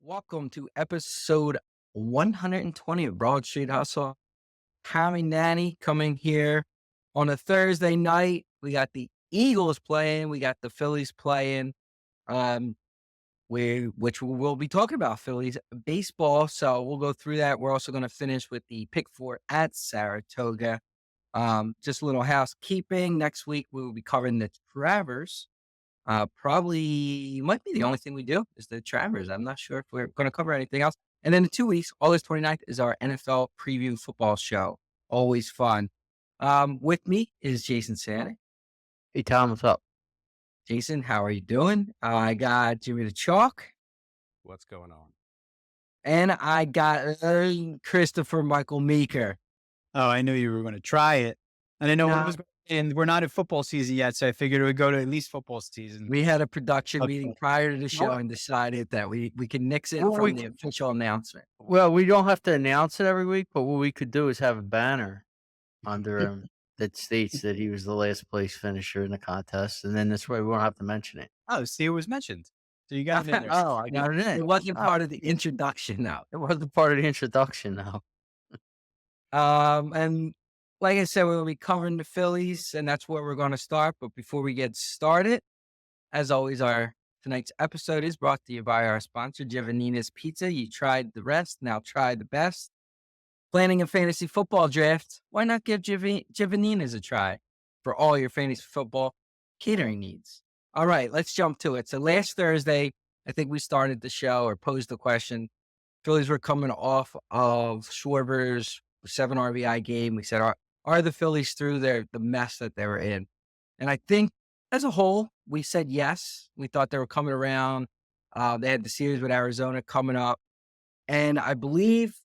Welcome to episode 120 of Broad Street Hustle. Tommy Nanny coming here on a Thursday night. We got the Eagles playing. We got the Phillies playing. Um, which we will be talking about Phillies baseball. So we'll go through that. We're also going to finish with the pick four at Saratoga. Just a little housekeeping. Next week we will be covering the Travers. Probably might be the only thing we do is the Travers. I'm not sure if we're going to cover anything else. And then in 2 weeks, August 29th is our NFL preview football show. Always fun. With me is Jason Santa. Hey, Tom, what's up? Jason, how are you doing? I got Jimmy the Chalk. What's going on? And I got Christopher Michael Meeker. Oh, I knew you were going to try it. And I know Nah. it was, and we're not in football season yet, so I figured it would go to at least football season. We had a production Okay. meeting prior to the show and decided that we can nix it Well, from we the could- official announcement. Well, we don't have to announce it every week, but what we could do is have a banner under him that states that he was the last place finisher in the contest, and then this way we won't have to mention it. Oh, see, it was mentioned. So you got it in there. Oh, I got it in. It wasn't Oh, part of the introduction, though. it wasn't part of the introduction, though. And like I said, we'll be covering the Phillies, and that's where we're going to start. But before we get started, as always, our tonight's episode is brought to you by our sponsor, Giovannina's Pizza. You tried the rest, now try the best. Planning a fantasy football draft? Why not give Giovannina's a try for all your fantasy football catering needs? All right, let's jump to it. So last Thursday, I think we started the show or posed the question. Phillies were coming off of Schwarber's 7 RBI game. We said, are the Phillies through the mess that they were in? And I think as a whole, we said yes. We thought they were coming around. They had the series with Arizona coming up. And I believe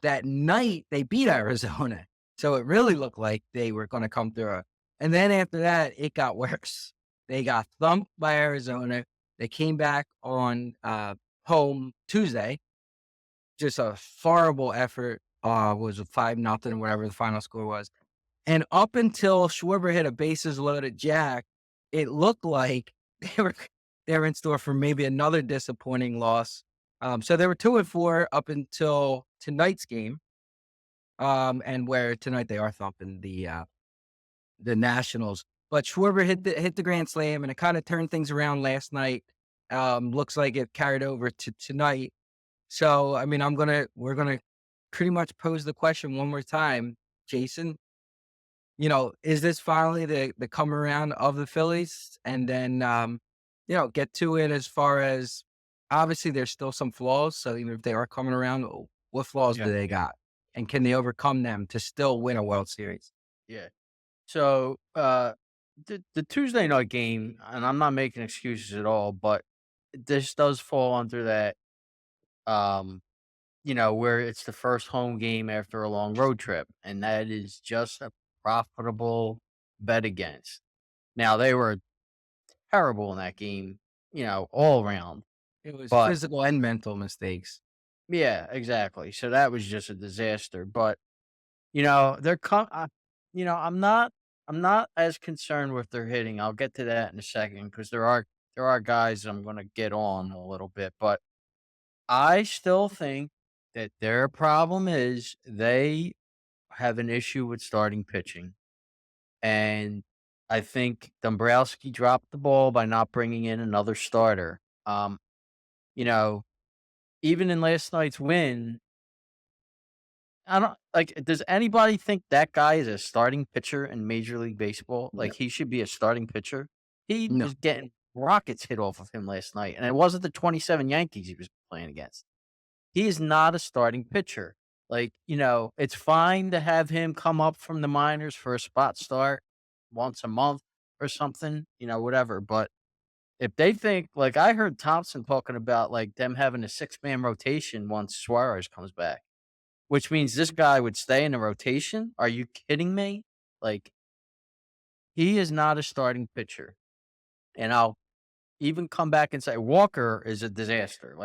that night they beat Arizona. So it really looked like they were going to come through. And then after that, it got worse. They got thumped by Arizona. They came back on home Tuesday. Just a horrible effort. Was a 5-0, whatever the final score was. And up until Schwarber hit a bases loaded jack, it looked like they were in store for maybe another disappointing loss. So they were 2-4 up until tonight's game. And where tonight they are thumping the Nationals. But Schwarber hit the grand slam, and it kind of turned things around last night. Looks like it carried over to tonight. So I mean, we're gonna pretty much pose the question one more time, Jason. Is this finally the come around of the Phillies? And then get to it as far as obviously there's still some flaws. So even if they are coming around, what flaws do they got? And can they overcome them to still win a World Series? Yeah. So the Tuesday night game, and I'm not making excuses at all, but this does fall under that, where it's the first home game after a long road trip, and that is just a profitable bet against. Now, they were terrible in that game, all around. It was But physical and mental mistakes. yeah, exactly. So that was just a disaster. But they're I'm not as concerned with their hitting. I'll get to that in a second because there are guys I'm going to get on a little bit, but I still think that their problem is they have an issue with starting pitching. And I think Dombrowski dropped the ball by not bringing in another starter. You know, even in last night's win, I don't does anybody think that guy is a starting pitcher in Major League Baseball? No. Like he should be a starting pitcher? He No. was getting rockets hit off of him last night. And it wasn't the 27 Yankees he was playing against. He is not a starting pitcher. It's fine to have him come up from the minors for a spot start once a month or something, whatever. But if they think, like I heard Thompson talking about like them having a 6-man rotation once Suarez comes back, which means this guy would stay in the rotation. Are you kidding me? Like, he is not a starting pitcher. And I'll even come back and say Walker is a disaster.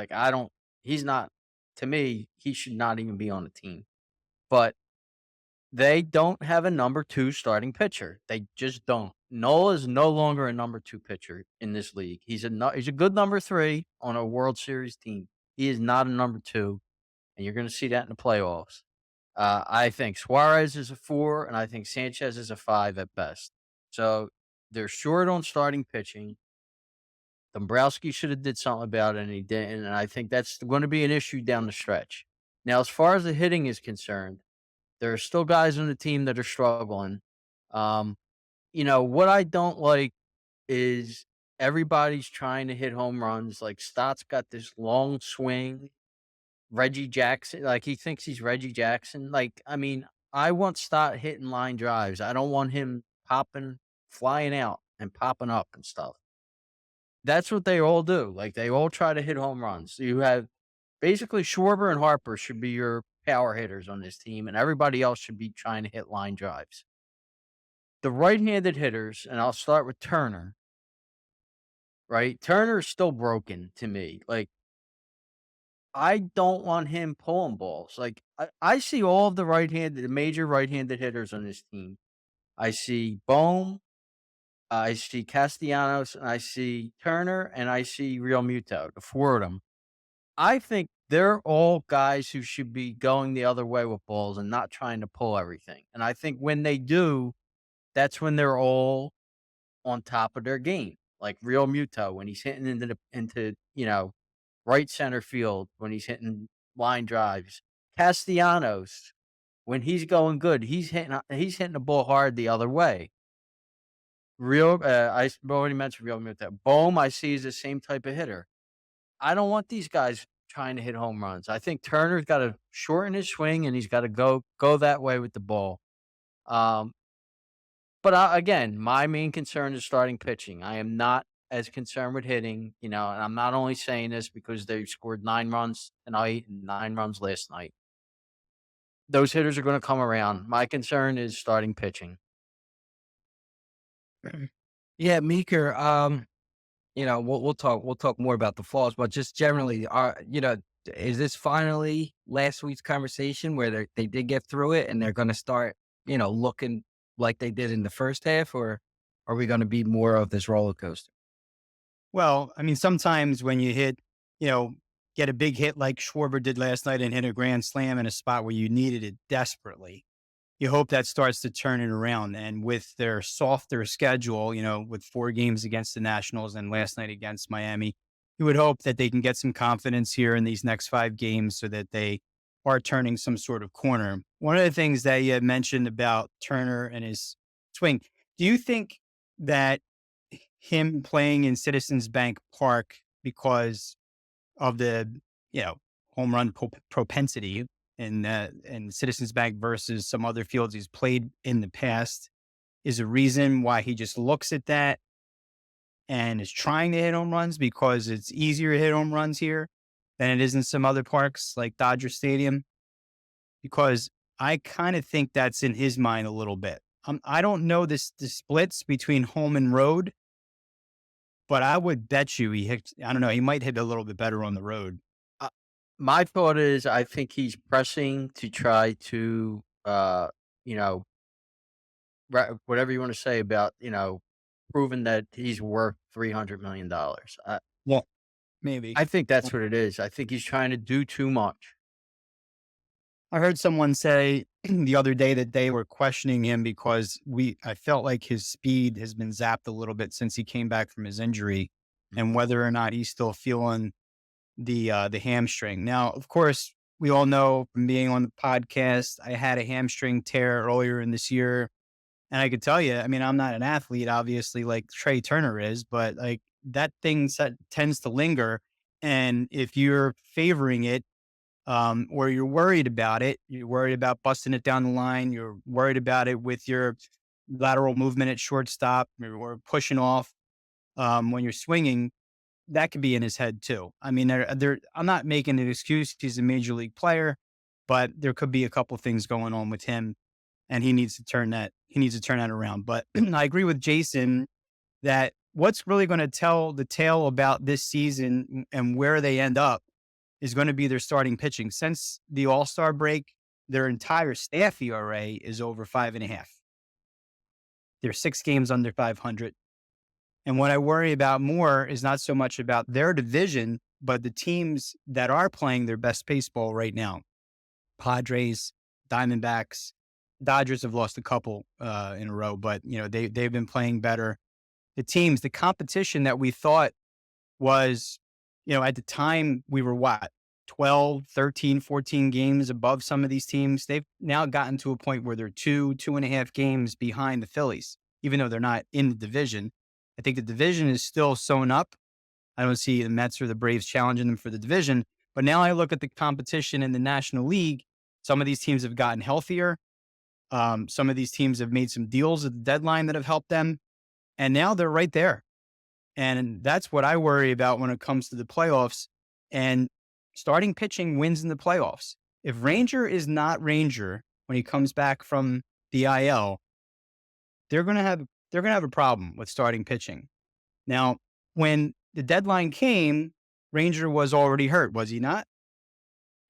He's not, to me, he should not even be on the team. But they don't have a number 2 starting pitcher. They just don't. Nola is no longer a number 2 pitcher in this league. He's a good number 3 on a World Series team. He is not a number 2, and you're going to see that in the playoffs. I think Suarez is a 4, and I think Sanchez is a 5 at best. So they're short on starting pitching. Dombrowski should have did something about it, and he didn't. And I think that's going to be an issue down the stretch. Now, as far as the hitting is concerned, there are still guys on the team that are struggling. Um, what I don't like is everybody's trying to hit home runs. Like Stott's got this long swing. Reggie Jackson, like he thinks he's Reggie Jackson. Like, I mean, I want Stott hitting line drives. I don't want him flying out and popping up and stuff. That's what they all do. Like they all try to hit home runs. You have basically Schwarber and Harper should be your power hitters on this team, and everybody else should be trying to hit line drives. The right-handed hitters, and I'll start with Turner. Right, Turner is still broken to me. Like I don't want him pulling balls. Like I see all of the major right-handed hitters on this team. I see Bohm, I see Castellanos, and I see Turner, and I see Real Muto, the 4 of them. I think they're all guys who should be going the other way with balls and not trying to pull everything. And I think when they do, that's when they're all on top of their game. Like Real Muto when he's hitting into right center field, when he's hitting line drives. Castellanos, when he's going good, he's hitting the ball hard the other way. I already mentioned Real Muto. Bohm, I see is the same type of hitter. I don't want these guys trying to hit home runs. I think Turner's got to shorten his swing and he's got to go that way with the ball. But again, my main concern is starting pitching. I am not as concerned with hitting, and I'm not only saying this because they scored 9 runs tonight and 9 runs last night. Those hitters are going to come around. My concern is starting pitching. Yeah, Meeker. We'll talk more about the flaws, but just generally, is this finally last week's conversation where they did get through it and they're going to start, looking like they did in the first half, or are we going to be more of this roller coaster? Well, I mean, sometimes when you get a big hit like Schwarber did last night and hit a grand slam in a spot where you needed it desperately, you hope that starts to turn it around. And with their softer schedule, with 4 games against the Nationals and last night against Miami, you would hope that they can get some confidence here in these next 5 games so that they are turning some sort of corner. One of the things that you had mentioned about Turner and his swing, do you think that him playing in Citizens Bank Park because of the, home run propensity in Citizens Bank versus some other fields he's played in the past is a reason why he just looks at that and is trying to hit home runs because it's easier to hit home runs here than it is in some other parks like Dodger Stadium? Because I kind of think that's in his mind a little bit. I don't know the splits between home and road, but I would bet you I don't know, he might hit a little bit better on the road. My thought is I think he's pressing to try to, whatever you want to say about, proving that he's worth $300 million. Well, maybe. I think that's what it is. I think he's trying to do too much. I heard someone say the other day that they were questioning him because I felt like his speed has been zapped a little bit since he came back from his injury, and whether or not he's still feeling the hamstring. Now, of course, we all know from being on the podcast, I had a hamstring tear earlier in this year. And I could tell you, I mean, I'm not an athlete, obviously, like Trey Turner is, but like that thing tends to linger. And if you're favoring it, or you're worried about it, you're worried about busting it down the line, you're worried about it with your lateral movement at shortstop, or pushing off when you're swinging, that could be in his head too. I mean, I'm not making an excuse. He's a major league player, but there could be a couple things going on with him, and he needs to turn that around. But I agree with Jason that what's really going to tell the tale about this season and where they end up is going to be their starting pitching. Since the All-Star break, their entire staff ERA is over 5.5. They're 6 games under 500. And what I worry about more is not so much about their division, but the teams that are playing their best baseball right now, Padres, Diamondbacks, Dodgers have lost a couple in a row, but they've been playing better. The competition that we thought was, at the time we were 12, 13, 14 games above some of these teams. They've now gotten to a point where they're 2.5 games behind the Phillies, even though they're not in the division. I think the division is still sewn up. I don't see the Mets or the Braves challenging them for the division. But now I look at the competition in the National League. Some of these teams have gotten healthier. Some of these teams have made some deals at the deadline that have helped them. And now they're right there. And that's what I worry about when it comes to the playoffs. And starting pitching wins in the playoffs. If Ranger is not Ranger when he comes back from the IL, they're gonna have a problem with starting pitching. Now, when the deadline came, Ranger was already hurt, was he not?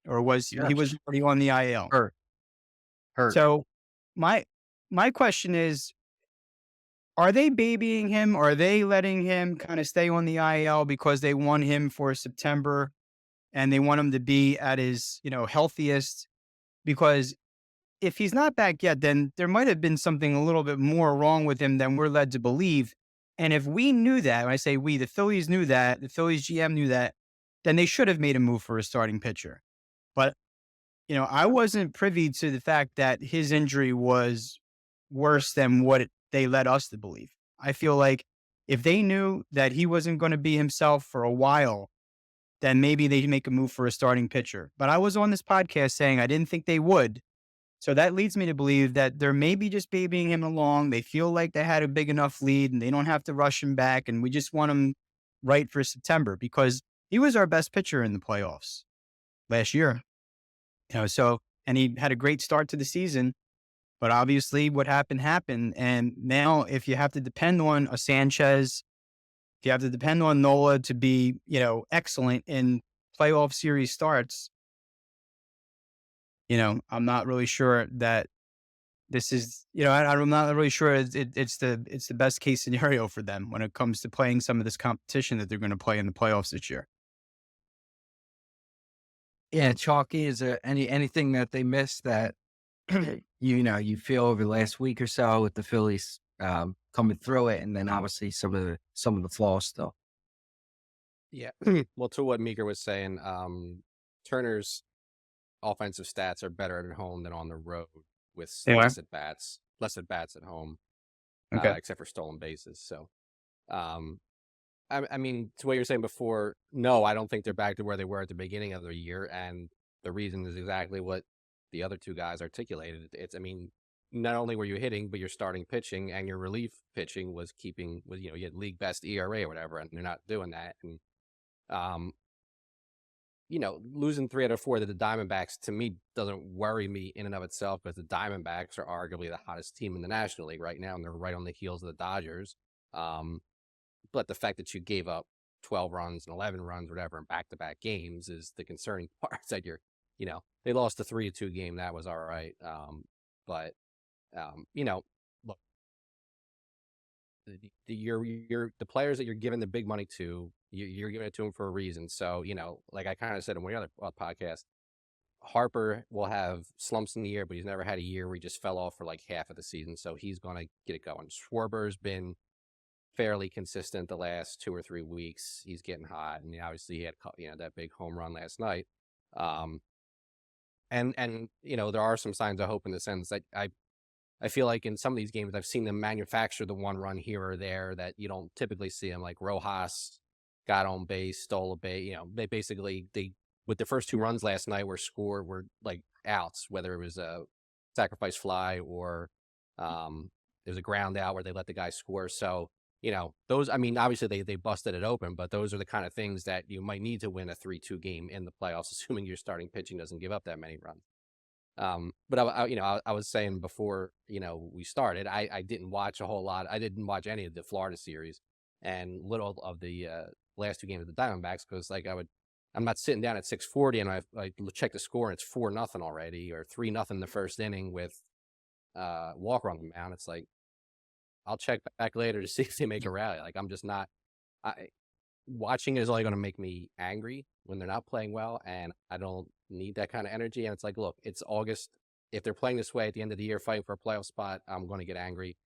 Or he was already on the IL? Hurt. So my question is, are they babying him? Or are they letting him kind of stay on the IL because they want him for September and they want him to be at his, healthiest? Because if he's not back yet, then there might have been something a little bit more wrong with him than we're led to believe. And if we knew that, when I say we, the Phillies knew that, the Phillies GM knew that, then they should have made a move for a starting pitcher. But, I wasn't privy to the fact that his injury was worse than what they led us to believe. I feel like if they knew that he wasn't going to be himself for a while, then maybe they'd make a move for a starting pitcher. But I was on this podcast saying I didn't think they would. So that leads me to believe that they're maybe just babying him along. They feel like they had a big enough lead and they don't have to rush him back. And we just want him right for September because he was our best pitcher in the playoffs last year. And he had a great start to the season. But obviously what happened. And now if you have to depend on a Sanchez, if you have to depend on Nola to be, excellent in playoff series starts, I'm not really sure that this is, I'm not really sure it's the best case scenario for them when it comes to playing some of this competition that they're going to play in the playoffs this year. Yeah, Chalky, is there anything that they missed that you feel over the last week or so with the Phillies coming through it, and then obviously some of the flaws still? Yeah. Well, to what Meeker was saying, Turner's offensive stats are better at home than on the road with less at bats at home, except for stolen bases. So, I mean, to what you were saying before, no, I don't think they're back to where they were at the beginning of the year. And the reason is exactly what the other two guys articulated. Not only were you hitting, but your starting pitching and your relief pitching was you had league best ERA or whatever, and they're not doing that. And, losing 3 out of 4 to the Diamondbacks, to me, doesn't worry me in and of itself because the Diamondbacks are arguably the hottest team in the National League right now, and they're right on the heels of the Dodgers. But the fact that you gave up 12 runs and 11 runs, whatever, in back-to-back games is the concerning part. That they lost the 3-2 game. That was all right. But look, the players that you're giving the big money to, you're giving it to them for a reason. So, like I kind of said in one other podcast, Harper will have slumps in the year, but he's never had a year where he just fell off for like half of the season. So he's going to get it going. Schwarber's been fairly consistent the last 2 or 3 weeks. He's getting hot, and obviously he had that big home run last night. And there are some signs of hope in the sense that I feel like in some of these games I've seen them manufacture the one run here or there that you don't typically see them. Like Rojas got on base, stole a base. They with the first 2 runs last night were like outs, whether it was a sacrifice fly or there was a ground out where they let the guy score. So those, obviously they busted it open, but those are the kind of things that you might need to win a 3-2 game in the playoffs, assuming your starting pitching doesn't give up that many runs. But I was saying before, we started, I didn't watch a whole lot. I didn't watch any of the Florida series and little of the last 2 games of the Diamondbacks because I'm not sitting down at 6:40 and I check the score and it's 4-0 already or 3-0 the first inning with Walker on the mound. It's like, I'll check back later to see if they make a rally. Like, I'm just not. watching it is only going to make me angry when they're not playing well, and I don't need that kind of energy. And it's like, look, it's August. If they're playing this way at the end of the year, fighting for a playoff spot, I'm going to get angry.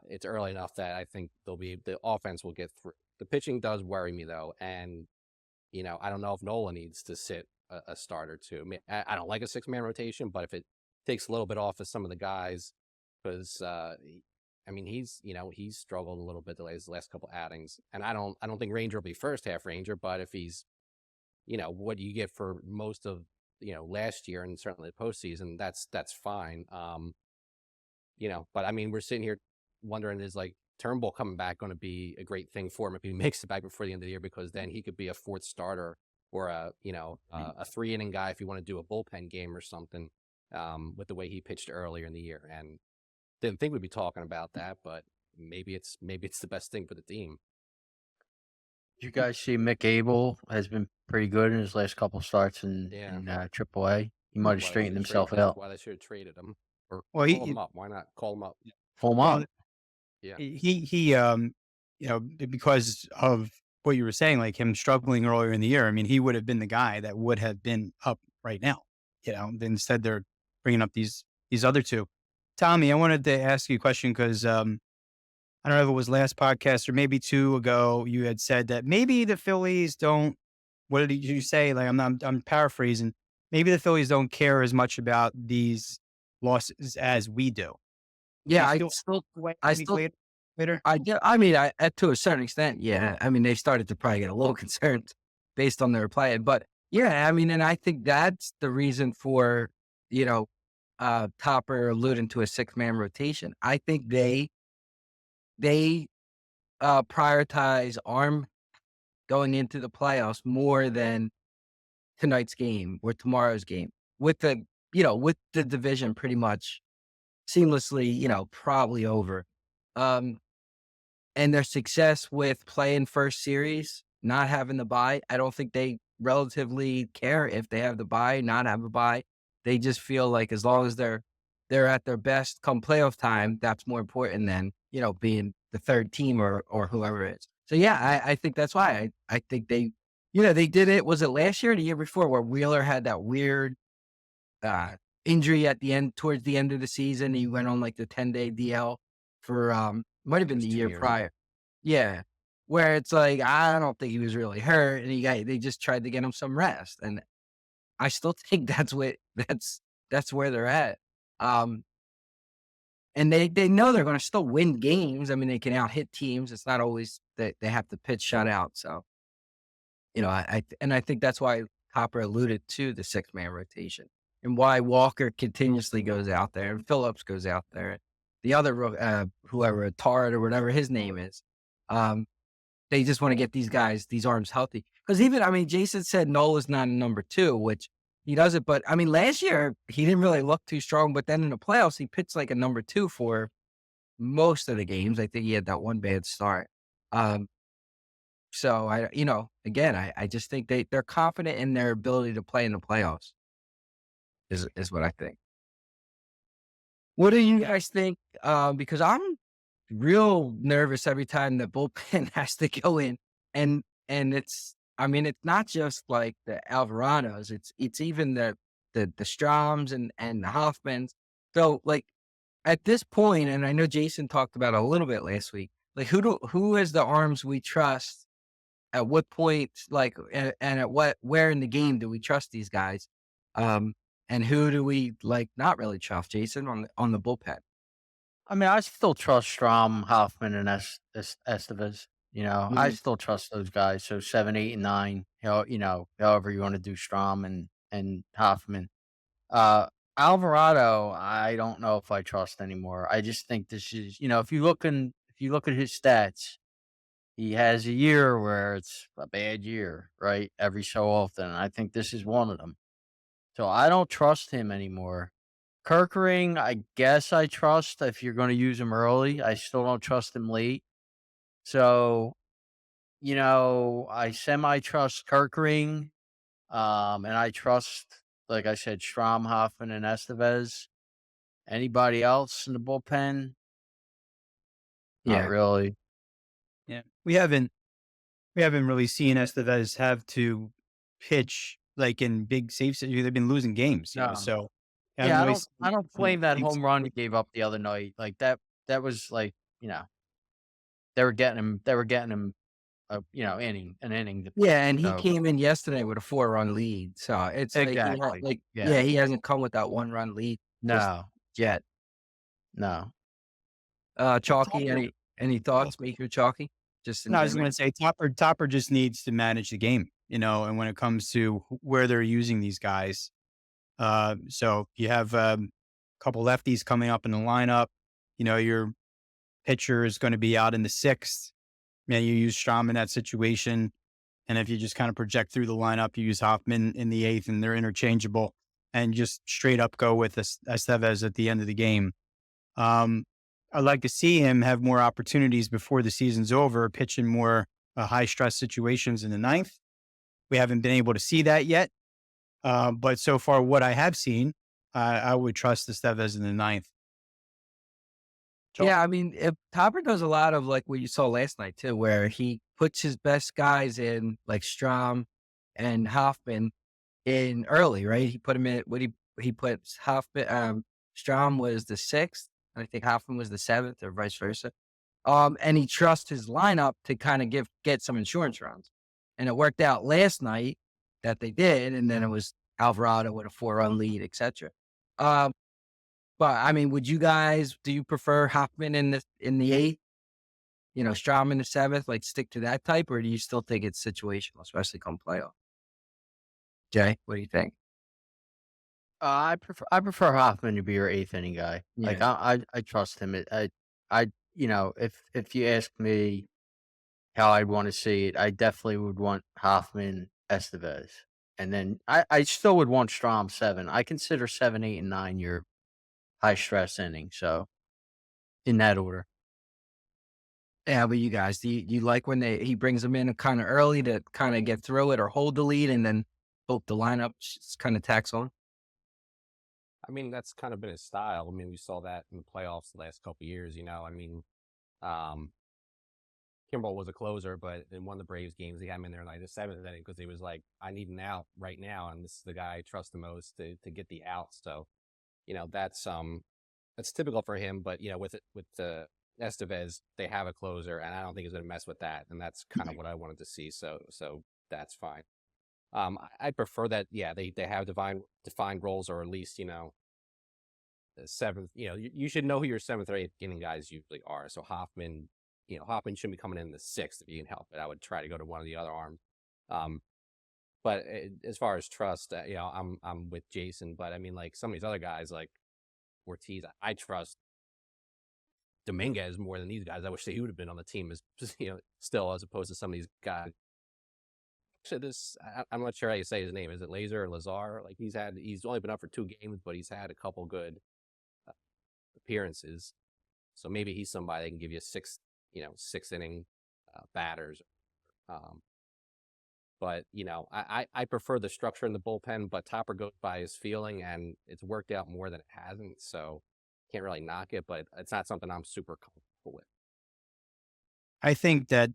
It's early enough that I think the offense will get through. The pitching does worry me though, and I don't know if Nola needs to sit a start or two. I mean, I don't like a 6-man rotation, but if it takes a little bit off of some of the guys, because I mean, he's struggled a little bit the last couple outings, and I don't think Ranger will be first half Ranger, but if he's, what you get for most of last year and certainly the postseason, that's fine. But I mean, we're sitting here wondering, is like Turnbull coming back going to be a great thing for him if he makes it back before the end of the year, because then he could be a fourth starter or a 3-inning guy if you want to do a bullpen game or something, with the way he pitched earlier in the year. And didn't think we'd be talking about that, but maybe it's the best thing for the team. Did you guys see Mick Abel has been pretty good in his last couple starts in AAA? He might have straightened himself out. That's why they should have traded him or Well, call him up. Why not call him up? Full mom. Yeah. He because of what you were saying, like him struggling earlier in the year. I mean, he would have been the guy that would have been up right now. Instead they're bringing up these other two. Tommy, I wanted to ask you a question because I don't know if it was last podcast or maybe 2 ago. You had said that maybe the Phillies don't. What did you say? Like I'm paraphrasing. Maybe the Phillies don't care as much about these losses as we do. Yeah, I later. I mean, to a certain extent, yeah. I mean, they started to probably get a little concerned based on their play, but yeah, I mean, and I think that's the reason for, Topper alluding to a 6-man rotation. I think they prioritize arm going into the playoffs more than tonight's game or tomorrow's game, with the division pretty much seamlessly, probably over. And their success with playing first series, not having the bye, I don't think they relatively care if they have the bye, not have a bye. They just feel like as long as they're at their best come playoff time, that's more important than, being the third team or whoever it is. So yeah, I think that's why I think they did it. Was it last year or the year before where Wheeler had that weird injury towards the end of the season? He went on like the 10-day DL for might have been the year prior. Yeah. Where it's like, I don't think he was really hurt, and they just tried to get him some rest. And I still think that's where they're at. And they know they're going to still win games. I mean, they can out hit teams. It's not always that they have to pitch shutout. So, I think that's why Hopper alluded to the 6-man rotation and why Walker continuously goes out there and Phillips goes out there. The other, whoever, Tard or whatever his name is, they just want to get these arms healthy. Because Jason said Nola's not a number 2, which he doesn't. But last year he didn't really look too strong. But then in the playoffs, he pitched like a number 2 for most of the games. I think he had that one bad start. So I just think they're confident in their ability to play in the playoffs. Is what I think. What do you guys think? Because I'm real nervous every time the bullpen has to go in, and it's not just like the Alvarados, it's even the Stroms and the Hoffmans. So like at this point, and I know Jason talked about it a little bit last week, like who is the arms we trust at what point, like and at where in the game do we trust these guys? And who do we like not really trust, Jason, on the bullpen? I still trust Strom, Hoffman, and Estevez. I still trust those guys. So 7, 8, and 9. However you want to do Strom and Hoffman. Alvarado, I don't know if I trust anymore. I just think this is, if you look at his stats, he has a year where it's a bad year, right? Every so often. I think this is one of them. So I don't trust him anymore. Kirkering, I guess I trust if you're going to use him early. I still don't trust him late. So, I semi-trust Kirkering. And I trust, like I said, Strom, Hoffman, and Estevez. Anybody else in the bullpen? Yeah. Not really. Yeah. We haven't We haven't really seen Estevez have to pitch like in big safe situations. They've been losing games, No. so haven't Yeah, really I don't seen blame that big home run he gave up the other night. Like that was like, they were getting him an inning to pitch. Yeah, and he So came in yesterday with a 4-run lead, so it's like exactly. yeah, Yeah. he hasn't come with that 1-run lead just No. yet. No. Chalky, any thoughts, Maker Chalky? Just in No, I was general? going to say Topper just needs to manage the game, and when it comes to where they're using these guys. So you have a couple lefties coming up in the lineup. Your pitcher is going to be out in the sixth. You use Strom in that situation. And if you just kind of project through the lineup, you use Hoffman in the eighth, and they're interchangeable, and just straight up go with Estevez at the end of the game. I'd like to see him have more opportunities before the season's over, pitching more high stress situations in the ninth. We haven't been able to see that yet. But so far, what I have seen, I would trust Estevez in the ninth. Yeah, I mean, if Topper does a lot of like what you saw last night too, where he puts his best guys in, like Strom and Hoffman in early, right? He put him in. He put Hoffman? Strom was the sixth, and I think Hoffman was the seventh, or vice versa. And he trusts his lineup to kind of get some insurance runs, and it worked out last night that they did, and then it was Alvarado with a 4-run lead, etc. But I mean, do you prefer Hoffman in the eighth? Strom in the seventh, like stick to that type, or do you still think it's situational, especially come playoff? Jay, what do you think? I prefer Hoffman to be your eighth inning guy. Like Yeah. I trust him. If you ask me how I'd want to see it, I definitely would want Hoffman, Estevez, and then I still would want Strom 7. I consider 7, 8, and 9 your high stress inning. So in that order. Yeah, but you guys, do you like when he brings them in kind of early to kind of get through it or hold the lead and then hope the lineup kind of tacks on? I mean, that's kind of been his style. I mean, we saw that in the playoffs the last couple of years. I mean, Kimbrel was a closer, but in one of the Braves games, he had him in there in like the seventh inning because he was like, "I need an out right now, and this is the guy I trust the most to get the out." So, that's typical for him. But with Estevez, they have a closer, and I don't think he's going to mess with that, and that's kind of what I wanted to see. So that's fine. I prefer that. Yeah, they have defined roles, or at least the seventh. You should know who your seventh or eighth inning guys usually are. So Hoffman shouldn't be coming in the sixth if you can help it. I would try to go to one of the other arms. But as far as trust, I'm with Jason. But I mean, like some of these other guys, like Ortiz, I trust Dominguez more than these guys. I wish that he would have been on the team still, as opposed to some of these guys. Actually, I'm not sure how you say his name. Is it Laser or Lazar? Like he's only been up for 2 games, but he's had a couple good appearances. So maybe he's somebody that can give you 6 inning batters. But I prefer the structure in the bullpen. But Topper goes by his feeling, and it's worked out more than it hasn't. So can't really knock it, but it's not something I'm super comfortable with. I think that,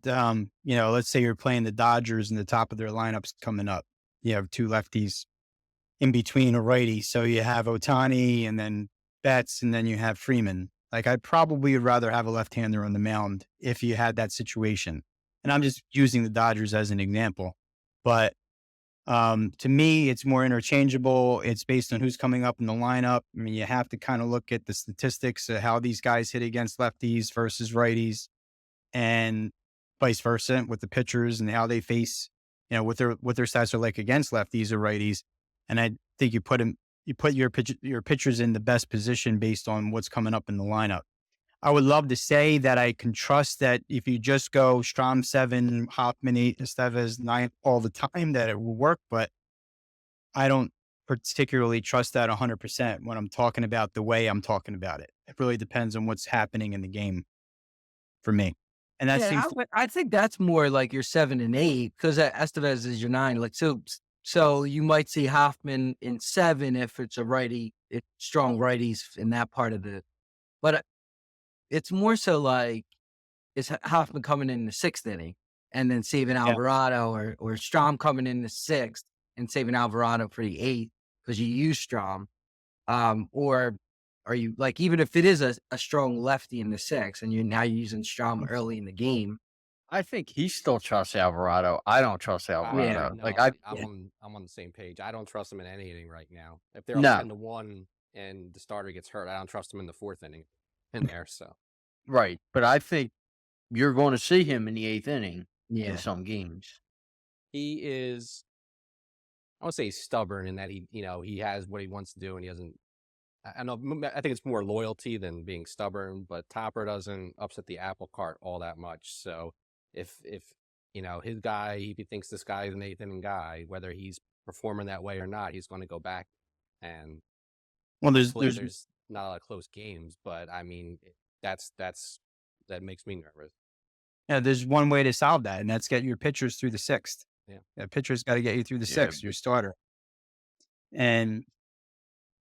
let's say you're playing the Dodgers and the top of their lineups coming up. You have 2 lefties in between a righty. So you have Ohtani and then Betts, and then you have Freeman. Like I probably would rather have a left-hander on the mound if you had that situation. And I'm just using the Dodgers as an example. But to me, it's more interchangeable. It's based on who's coming up in the lineup. I mean, you have to kind of look at the statistics of how these guys hit against lefties versus righties, and vice versa with the pitchers and how they face, what their stats are like against lefties or righties. And I think you put your pitchers in the best position based on what's coming up in the lineup. I would love to say that I can trust that if you just go Strom 7, Hoffman 8, Estevez 9 all the time, that it will work. But I don't particularly trust that 100% when I'm talking about the way I'm talking about it. It really depends on what's happening in the game for me. And that seems I think that's more like your 7 and 8 because Estevez is your 9. Like so you might see Hoffman in 7 if it's a righty, it's strong righties in that part of the. But it's more so like is Hoffman coming in the 6th inning and then saving Yeah. Alvarado, or Strom coming in the 6th and saving Alvarado for the 8th because you use Strom? Or are you like, even if it is a strong lefty in the 6th and you're using Strom early in the game? I think he still trusts Alvarado. I don't trust Yeah. Alvarado. No, Like Yeah. I'm on the same page. I don't trust him in any inning right now. If they're up no, 10-1 and the starter gets hurt, I don't trust him in the 4th inning in there. So right. But I think you're going to see him in the 8th inning in Yeah. some games. he is. I would say he's stubborn in that he has what he wants to do and he doesn't. I know. I think it's more loyalty than being stubborn. But Topper doesn't upset the apple cart all that much. So if his guy, if he thinks this guy is an 8th inning guy, whether he's performing that way or not, he's going to go back. And Well, hopefully there's there's not a lot of close games. But I mean, that makes me nervous. yeah, there's one way to solve that, and that's get your pitchers through the 6th. Yeah. Yeah, pitchers got to get you through the Yeah. 6th, your starter. And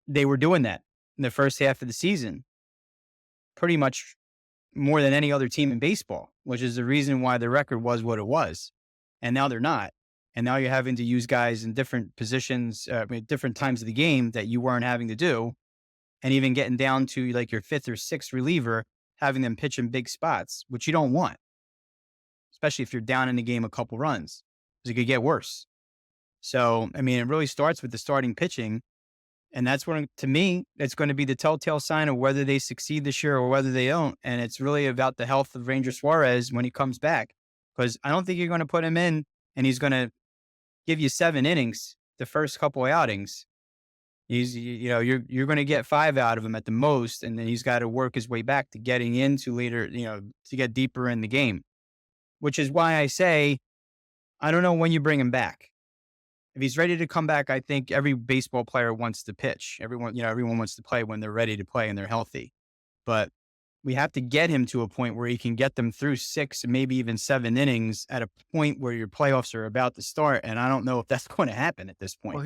they were doing that in the first half of the season, pretty much more than any other team in baseball, which is the reason why the record was what it was. And now they're not. And now you're having to use guys in different positions, different times of the game that you weren't having to do. And even getting down to like your 5th or 6th reliever, having them pitch in big spots, which you don't want, especially if you're down in the game a couple runs, because it could get worse. So, I mean, it really starts with the starting pitching. And that's when, to me, it's going to be the telltale sign of whether they succeed this year or whether they don't. And it's really about the health of Ranger Suarez when he comes back, because I don't think you're going to put him in and he's going to give you 7 innings the first couple of outings. You're going to get 5 out of him at the most, and then he's got to work his way back to getting into later, to get deeper in the game, which is why I say I don't know when you bring him back. If he's ready to come back, I think every baseball player wants to pitch. Everyone wants to play when they're ready to play and they're healthy. But we have to get him to a point where he can get them through 6, maybe even 7 innings at a point where your playoffs are about to start. And I don't know if that's going to happen at this point. Well,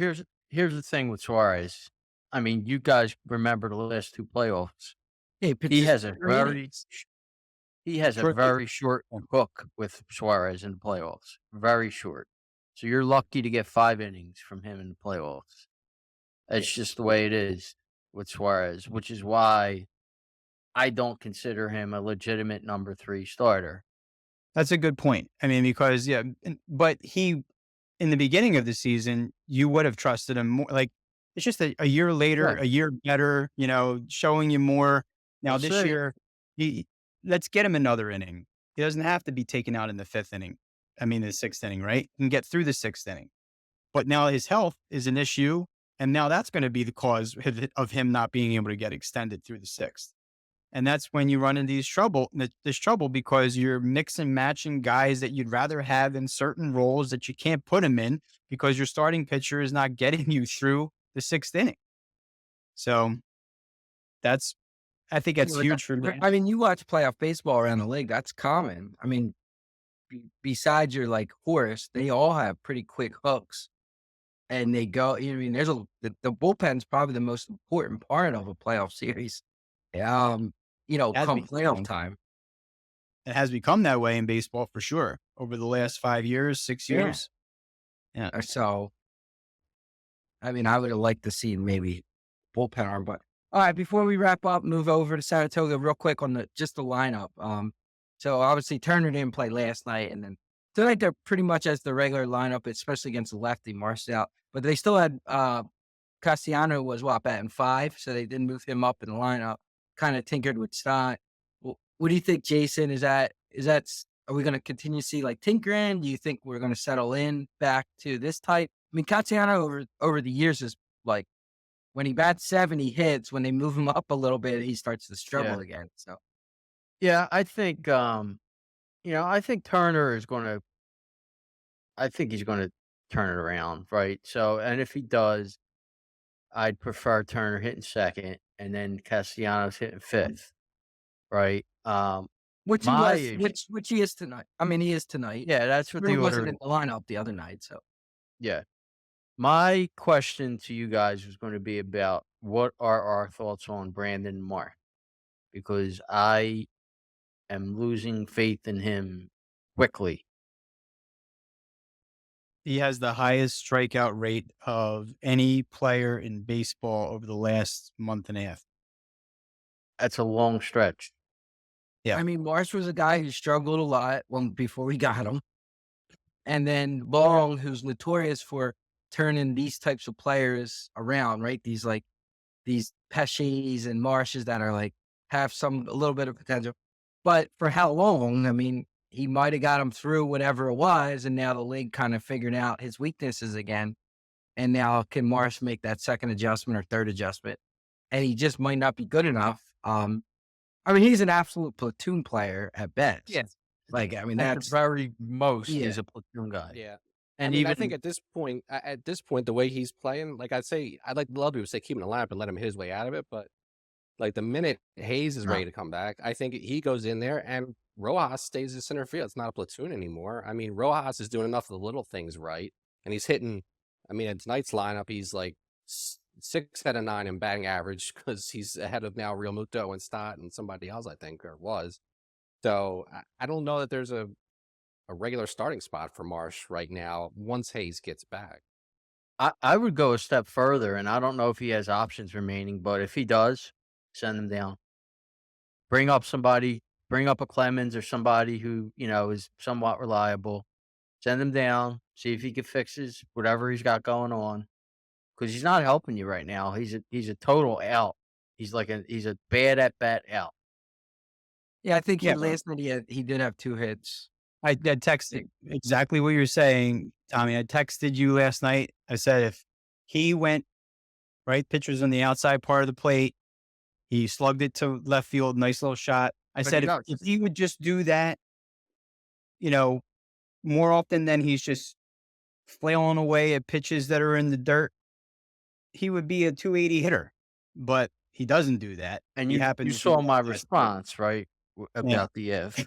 here's the thing with Suarez. I mean, you guys remember the last 2 playoffs. He He has a very Short- very short hook with Suarez in the playoffs. Very short. So you're lucky to get 5 innings from him in the playoffs. That's just the way it is with Suarez, which is why I don't consider him a legitimate number 3 starter. That's a good point. I mean, because but he, in the beginning of the season, you would have trusted him more. Like, it's just a year later, Right. a year better, showing you more. Now We'll this see. year, let's get him another inning. He doesn't have to be taken out in the 5th inning. I mean, the 6th inning, right? He can get through the 6th inning. But now his health is an issue, and now that's going to be the cause of him not being able to get extended through the 6th. And that's when you run into this trouble because you're mix and matching guys that you'd rather have in certain roles that you can't put him in because your starting pitcher is not getting you through the 6th inning. So I think that's huge for me. I mean, you watch playoff baseball around the league. That's common. I mean, besides your like Horace, they all have pretty quick hooks, and they go. I mean, the bullpen's probably the most important part of a playoff series. Come playoff time. It has become that way in baseball for sure over the last 5 years, 6 Yeah. years. Yeah. So, I mean, I would have liked to see maybe bullpen arm, but all right. Before we wrap up, move over to Saratoga real quick on the lineup. So obviously Turner didn't play last night, and then tonight they're pretty much as the regular lineup, especially against the lefty Marcel. But they still had Castellano was batting 5, so they didn't move him up in the lineup. Kind of tinkered with Stott. What do you think, Jason? Are we going to continue to see like tinkering? Do you think we're going to settle in back to this type? I mean, Castellano over the years is like when he bats 7, he hits. When they move him up a little bit, he starts to struggle again. So Yeah, I think I think Turner is going to. I think he's going to turn it around, right? So, and if he does, I'd prefer Turner hitting 2nd and then Castellanos hitting 5th, right? which My he was, which he is tonight. I mean, he is tonight. Yeah, that's what He the wasn't order. in the lineup the other night. So Yeah. My question to you guys was going to be about what are our thoughts on Brandon Mark? Because I am losing faith in him quickly. He has the highest strikeout rate of any player in baseball over the last month and a half. That's a long stretch. Yeah. I mean, Marsh was a guy who struggled a lot before we got him. And then Long, who's notorious for turning these types of players around, right? These Pesci's and Marshes that are have a little bit of potential. But for how long? I mean, he might have got him through whatever it was, and now the league kind of figured out his weaknesses again. And now can Marsh make that second adjustment or third adjustment? And he just might not be good enough. I mean, he's an absolute platoon player at best. Yes. I mean, At the that's very most, Yeah. he's a platoon guy. Yeah. And I mean, even I think at this point, the way he's playing, I'd like a lot of people say keep him in the lineup and let him hit his way out of it. But the minute Hayes is No. ready to come back, I think he goes in there and Rojas stays in center field. It's not a platoon anymore. I mean, Rojas is doing enough of the little things right, and he's hitting. I mean, in tonight's lineup, he's 6 out of 9 in batting average because he's ahead of now Real Muto and Stott and somebody else, I think, or was. So I don't know that there's a regular starting spot for Marsh right now once Hayes gets back. I would go a step further, and I don't know if he has options remaining, but if he does, send him down. Bring up a Clemens or somebody who, is somewhat reliable. Send him down, see if he can fix whatever he's got going on. Because he's not helping you right now. He's a total out. He's a bad at bat out. I think Yeah. last night he did have 2 hits. I texted exactly what you're saying, Tommy. I texted you last night. I said if he went right, pitcher's on the outside part of the plate, he slugged it to left field, nice little shot. I But said he if does. he would just do that, more often than he's just flailing away at pitches that are in the dirt, he would be a 280 hitter. But he doesn't do that. And He you happens to saw do my that last night. response, right, about the if,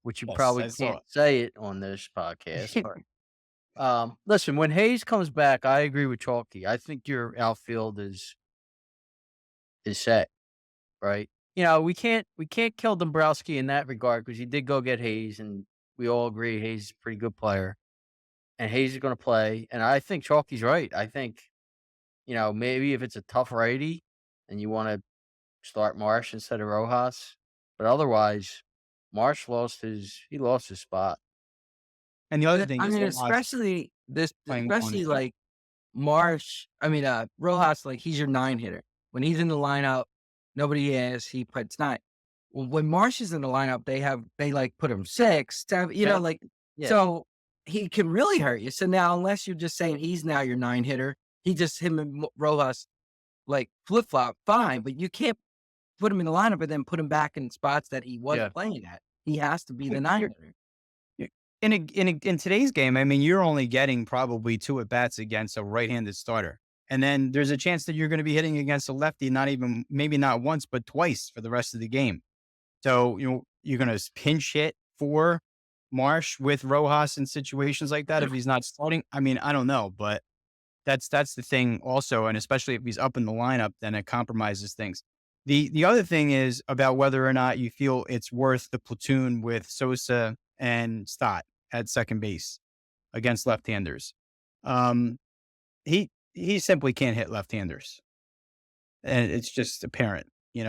which you Yes, probably I saw can't it. say it on this podcast. But listen, when Hayes comes back, I agree with Chalky. I think your outfield is set, right? We can't kill Dombrowski in that regard because he did go get Hayes, and we all agree Hayes is a pretty good player, and Hayes is going to play. And I think Chalky's right. I think maybe if it's a tough righty and you want to start Marsh instead of Rojas, but otherwise, Marsh lost his spot. And the other thing I is, mean, Rojas especially playing one hitter. Marsh. I mean, Rojas, he's your 9 hitter. When he's in the lineup, nobody asks. He puts 9. Well, when Marsh is in the lineup, they put him 6, 7. Yeah. So he can really hurt you. So now, unless you're just saying he's now your 9 hitter, him and Rojas flip flop, fine. But you can't put him in the lineup and then put him back in spots that he wasn't playing at. He has to be the 9 hitter. In today's game, I mean, you're only getting probably 2 at bats against a right-handed starter, and then there's a chance that you're going to be hitting against a lefty, maybe not once, but twice for the rest of the game. So you're going to pinch hit for Marsh with Rojas in situations like that if he's not starting. I mean, I don't know, but that's the thing also, and especially if he's up in the lineup, then it compromises things. The other thing is about whether or not you feel it's worth the platoon with Sosa and Stott at second base against left-handers. He simply can't hit left-handers, and it's just apparent.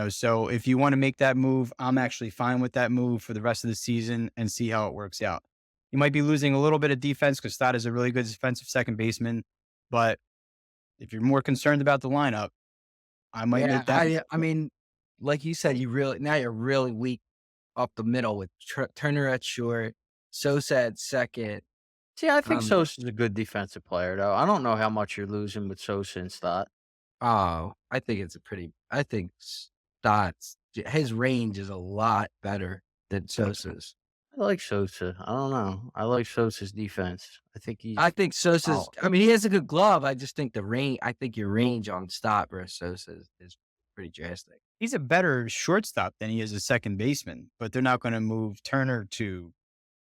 So if you want to make that move, I'm actually fine with that move for the rest of the season and see how it works out. You might be losing a little bit of defense because Stott is a really good defensive second baseman, but if you're more concerned about the lineup, I might make that. I mean, like you said, you're really weak up the middle with Turner at short, Sosa at second. See, I think Sosa's a good defensive player, though. I don't know how much you're losing with Sosa and Stott. Oh, I think Stott's his range is a lot better than Sosa's. I like Sosa. I don't know. I like Sosa's defense. I think Sosa's. I mean, he has a good glove. I just think your range on Stott versus Sosa is pretty drastic. He's a better shortstop than he is a second baseman, but they're not going to move Turner to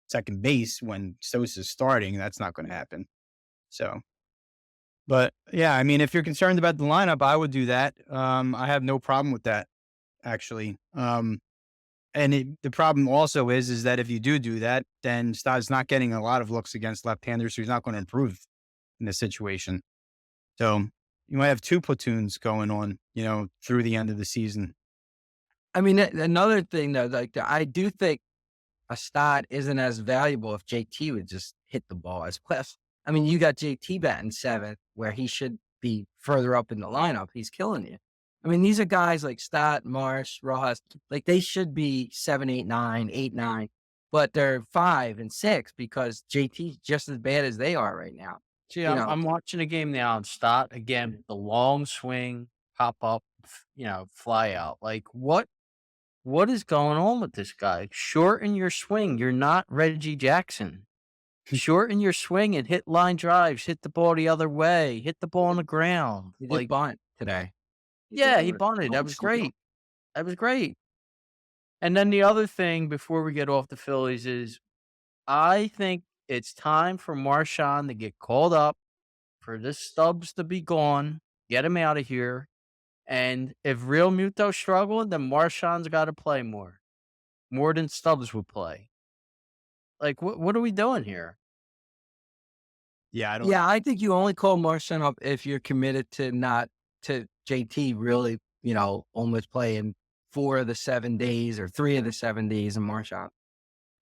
second base when Sosa's starting. That's not going to happen. So, but yeah, I mean, if you're concerned about the lineup, I would do that. I have no problem with that, actually. And the problem also is that if you do that, then Stodd's not getting a lot of looks against left-handers, so he's not going to improve in this situation. So you might have two platoons going on, through the end of the season. I mean, another thing though, like I do think a stat isn't as valuable if JT would just hit the ball as plus. I mean, you got JT batting 7th where he should be further up in the lineup. He's killing you. I mean, these are guys like Stott, Marsh, Rojas, like they should be 7, 8, 9, 8, 9, but they're 5 and 6 because JT's just as bad as they are right now. See, You I'm, know, I'm watching a game now and Stott again, the long swing, pop up, fly out. Like what is going on with this guy? Shorten your swing. You're not Reggie Jackson. Shorten your swing and hit line drives. Hit the ball the other way. Hit the ball on the ground. he did Like, bunt today. yeah, he bunted. That was great. That was great. And then the other thing before we get off the Phillies is I think it's time for Marshawn to get called up, for this Stubbs to be gone, get him out of here. And if Real Muto's struggling, then Marshawn's got to play more than Stubbs would play. Like, what are we doing here? Yeah, I don't. Yeah, I think you only call Marchand up if you're committed to not to JT really, almost playing 4 of the 7 days or 3 of the 7 days in Marchand.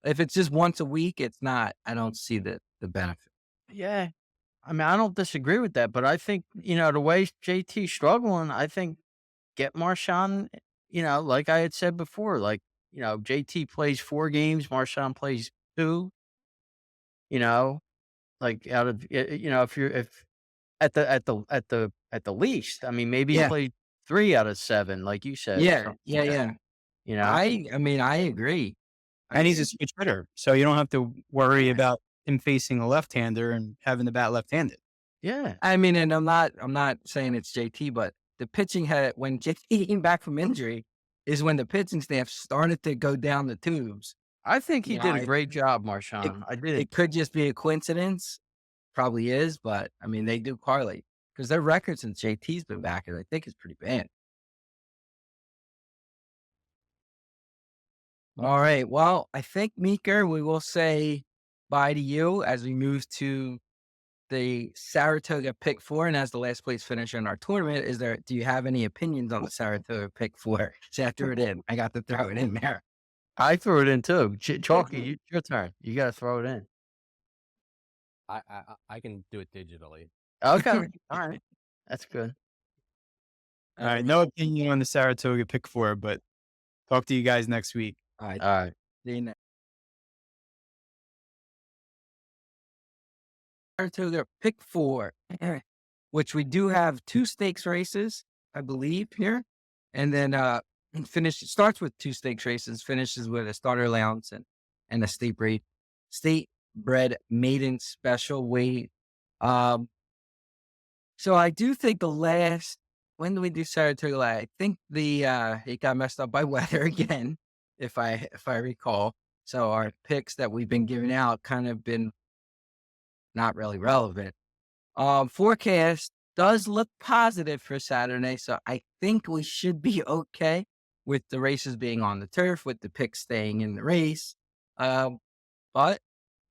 If it's just once a week, it's not. I don't see the benefit. Yeah. I mean, I don't disagree with that, but I think, the way JT's struggling, I think get Marshawn, like I had said before, like, JT plays 4 games, Marshawn plays 2, like out of, if at the least, I mean, maybe he Yeah, played 3 out of 7, like you said, yeah, something yeah, like that, yeah. you know? I mean, I agree. And he's a switch hitter, so you don't have to worry about him facing a left-hander and having the bat left-handed. Yeah. I mean, and I'm not saying it's JT, but the pitching had when JT came back from injury is when the pitching staff started to go down the tubes. I think he You know, did a I- great job, It, Marshawn. I did. it could just be a coincidence, probably is, but I mean, they do correlate because their record since JT's been back, I think, is pretty bad. All right. Well, I think, Meeker, we will say bye to you as we move to the Saratoga pick 4. And as the last place finisher in our tournament, do you have any opinions on the Saratoga pick 4? See, I threw it in. I got to throw it in there. I threw it in too. Chalky, your turn. You got to throw it in. I can do it digitally. Okay. All right. That's good. All right, no opinion on the Saratoga pick 4, but talk to you guys next week. All right. All right. See you next. Saratoga pick 4, which we do have 2 stakes races, I believe, here. And then starts with 2 stakes races, finishes with a starter allowance and a state bred maiden special weight. So I do think when do we do Saratoga last? I think it got messed up by weather again, if I recall. So our picks that we've been giving out kind of been not really relevant. Forecast does look positive for Saturday, so I think we should be okay with the races being on the turf, with the picks staying in the race. But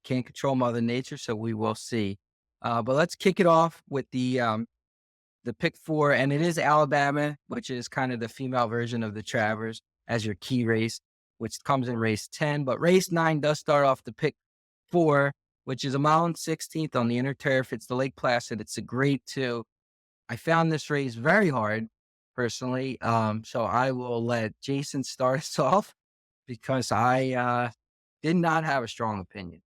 can't control Mother Nature, so we will see. But let's kick it off with the pick 4, and it is Alabama, which is kind of the female version of the Travers as your key race, which comes in race 10. But race 9 does start off the pick 4, which is a mile and 16th on the inner turf. It's the Lake Placid. It's a grade 2. I found this race very hard, personally. So I will let Jason start us off because I did not have a strong opinion.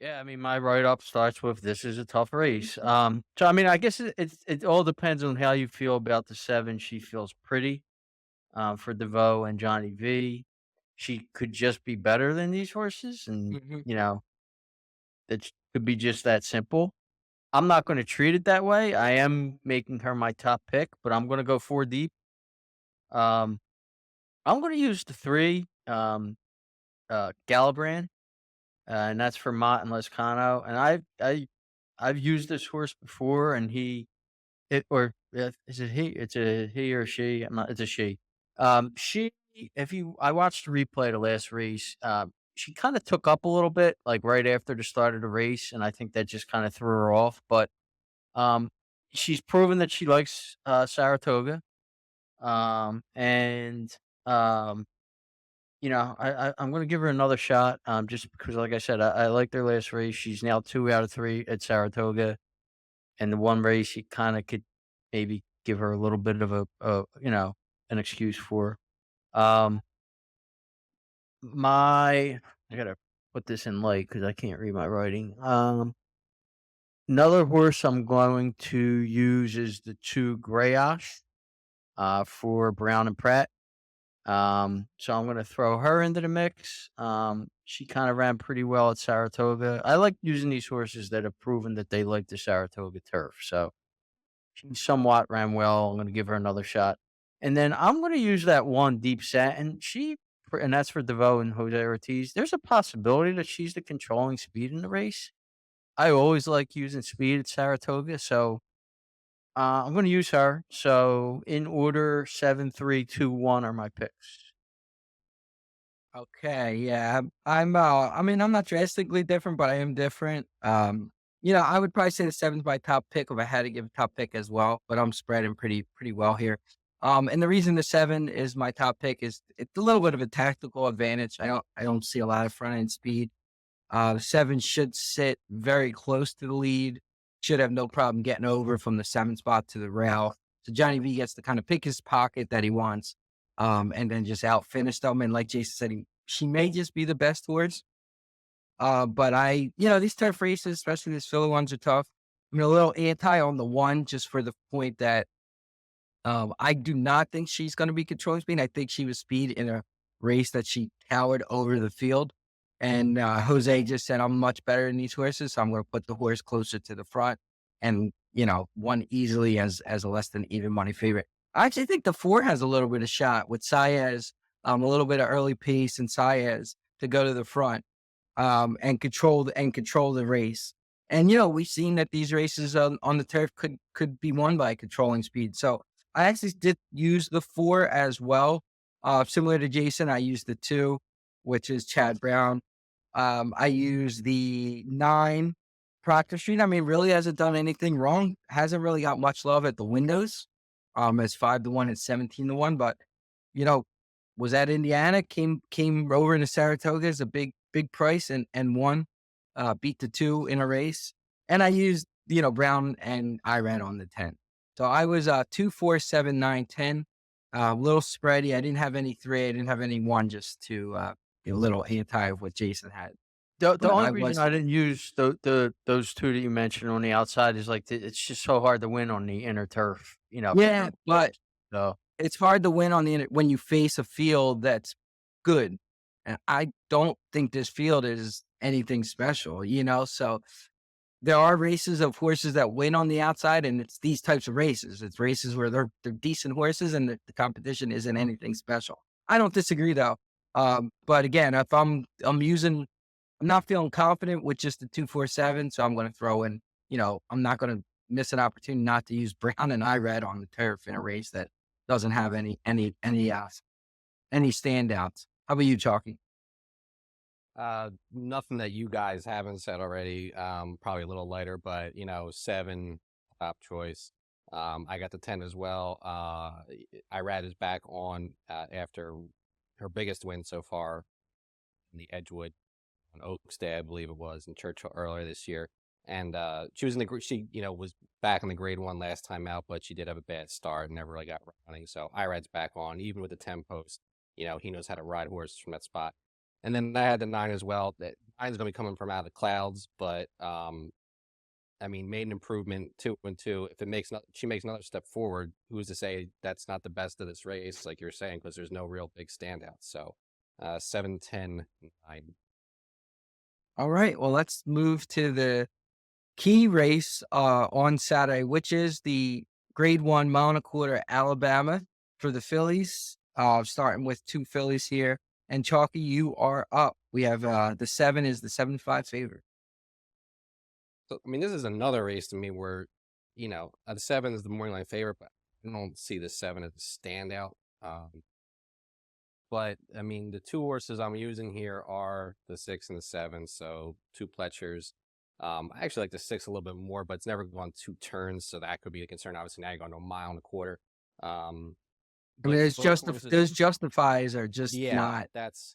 Yeah, I mean, my write-up starts with this is a tough race. So I mean, I guess it all depends on how you feel about the 7. She feels pretty for DeVoe and Johnny V. She could just be better than these horses, and Mhm. it could be just that simple. I'm not going to treat it that way. I am making her my top pick, but I'm going to go 4 deep. Um, I'm going to use the 3, Gallibrand, and that's for Mott and Lescano. And I've used this horse before, and is it he? It's a he or she. I'm not. It's a she. She I watched the replay of the last race. She kind of took up a little bit, like right after the start of the race, and I think that just kind of threw her off. But um, she's proven that she likes Saratoga, and um, I'm going to give her another shot, just because, like I said, I like their last race. She's now 2 out of 3 at Saratoga, and the one race she kind of could maybe give her a little bit of an excuse for. Um, my I gotta put this in light because I can't read my writing. Another horse I'm going to use is the 2 Greyosh, for Brown and Pratt. So I'm gonna throw her into the mix. She kind of ran pretty well at Saratoga. I like using these horses that have proven that they like the Saratoga turf. So she somewhat ran well. I'm gonna give her another shot. And then I'm gonna use that one Deep Satin. And that's for DeVoe and Jose Ortiz. There's a possibility that she's the controlling speed in the race. I always like using speed at Saratoga, so I'm gonna use her. So in order, 7, 3, 2, 1 are my picks. Okay, yeah, I mean, I'm not drastically different, but I am different. I would probably say the seven's my top pick if I had to give a top pick as well, but I'm spreading pretty well here. And the reason the 7 is my top pick is it's a little bit of a tactical advantage. I don't see a lot of front end speed. The 7 should sit very close to the lead. Should have no problem getting over from the 7 spot to the rail. So Johnny V gets to kind of pick his pocket that he wants, and then just out finish them. And like Jason said, she may just be the best horse. But these turf races, especially these Philly ones, are tough. I'm a little anti on the 1 just for the point that I do not think she's going to be controlling speed. I think she was speed in a race that she towered over the field. And Jose just said, I'm much better than these horses. So I'm going to put the horse closer to the front and, one easily as a less than even money favorite. I actually think the 4 has a little bit of shot with Saez, a little bit of early pace and Saez to go to the front and control the race. And we've seen that these races on the turf could be won by controlling speed. So I actually did use the 4 as well. Similar to Jason, I used the 2, which is Chad Brown. I use the 9 Proctor Street. I mean, really hasn't done anything wrong. Hasn't really got much love at the windows. As 5-1 and 17-1, but was at Indiana, came over into Saratoga as a big price and won, beat the 2 in a race. And I used, Brown and Iran on the 10. So I was 2, 4, 7, 9, 10. A little spready. I didn't have any 3. I didn't have any 1, just to be a little anti of what Jason had. The But only I reason was I didn't use those 2 that you mentioned on the outside is like it's just so hard to win on the inner turf. yeah, but So it's hard to win on when you face a field that's good. And I don't think this field is anything special, So there are races of horses that win on the outside, and it's these types of races. It's races where they're decent horses and the competition isn't anything special. I don't disagree though. But again, if I'm not feeling confident with just the 2, 4, 7, so I'm going to throw in, I'm not going to miss an opportunity not to use Brown and Irad on the turf in a race that doesn't have any standouts. How about you, Chalky? Nothing that you guys haven't said already. Probably a little lighter, but 7 top choice. I got the 10 as well. Irad is back on after her biggest win so far in the Edgewood on Oakstay, I believe it was, in Churchill earlier this year. And she was was back in the grade 1 last time out, but she did have a bad start and never really got running. So Irad's back on, even with the 10 post. He knows how to ride horses from that spot. And then I had the 9 as well. That 9 is going to be coming from out of the clouds, but made an improvement 2 and 2. If she makes another step forward, who's to say that's not the best of this race, like you're saying, because there's no real big standouts. So 7, 10, 9. All right. Well, let's move to the key race on Saturday, which is the grade 1 mile and a quarter Alabama for the Phillies. Starting with 2 Phillies here. And Chalky, you are up. We have the 7 is the 7-5 favorite. So, this is another race to me where, the 7 is the morning line favorite, but I don't see the 7 as a standout. But I mean, the two horses I'm using here are the 6 and the 7, so two Pletchers. I actually like the 6 a little bit more, but it's never gone 2 turns, so that could be a concern. Obviously, now you're going to a mile and a quarter. I mean, But both horses, those justifies are just yeah, not that's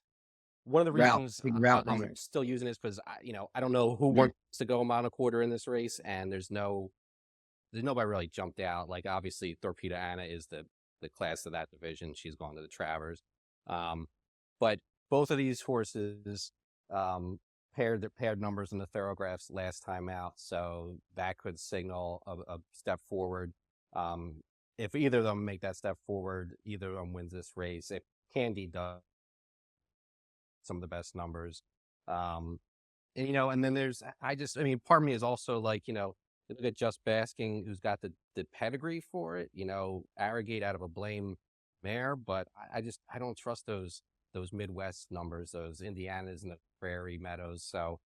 one of the reasons big route I'm numbers. still using this because I don't know who wants to go a mile and a quarter in this race, and there's nobody really jumped out. Like obviously, Torpedo Anna is the class of that division. She's gone to the Travers, but both of these horses paired their paired numbers in the thoroughgraphs last time out, so that could signal a step forward. If either of them make that step forward, either of them wins this race. If Candy does some of the best numbers. And then I mean, part of me is also like, you look at Just Basking, who's got the pedigree for it, Arrogate out of a blame mare, but I don't trust those Midwest numbers, those Indianas and the Prairie Meadows. So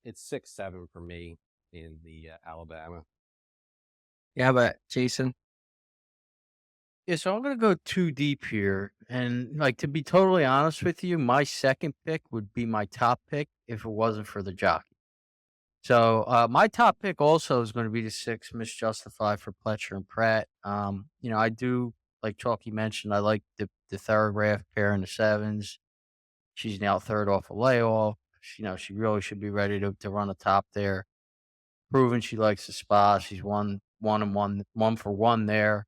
it's 6-7 for me in the Alabama. Yeah, but Jason, Yeah, so I'm gonna go too deep here, and like to be totally honest with you, my second pick would be my top pick if it wasn't for the jockey. So my top pick also is going to be the 6 Miss Justify for Pletcher and Pratt. I do like Chalky mentioned. I like the Thorograph pair in the 7s. She's now third off a layoff. She really should be ready to run a top there. Proven she likes the spot. She's one for one there.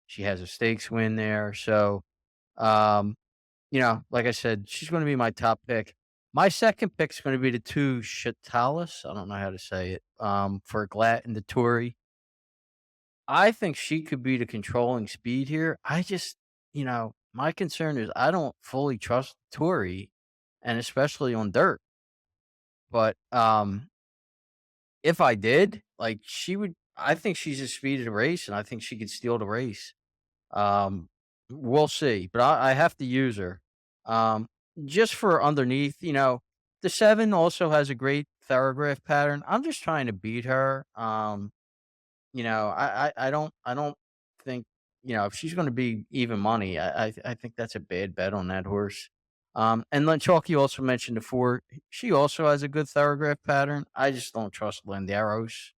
She has a stakes win there. So, um, like I said, she's going to be my top pick. My second pick is going to be the 2 Chatalis. I don't know how to say it. For Glatt and the Tory. I think she could be the controlling speed here. My concern is I don't fully trust Tory, and especially on dirt. But if I did, like I think she's the speed of the race, and I think she could steal the race. Um, we'll see, but I have to use her. Just for underneath, the 7 also has a great thorograph pattern. I'm just trying to beat her. I don't think, if she's going to be even money, I think that's a bad bet on that horse. And then Chalky also mentioned the 4. She also has a good thorograph pattern. I just don't trust Landeros.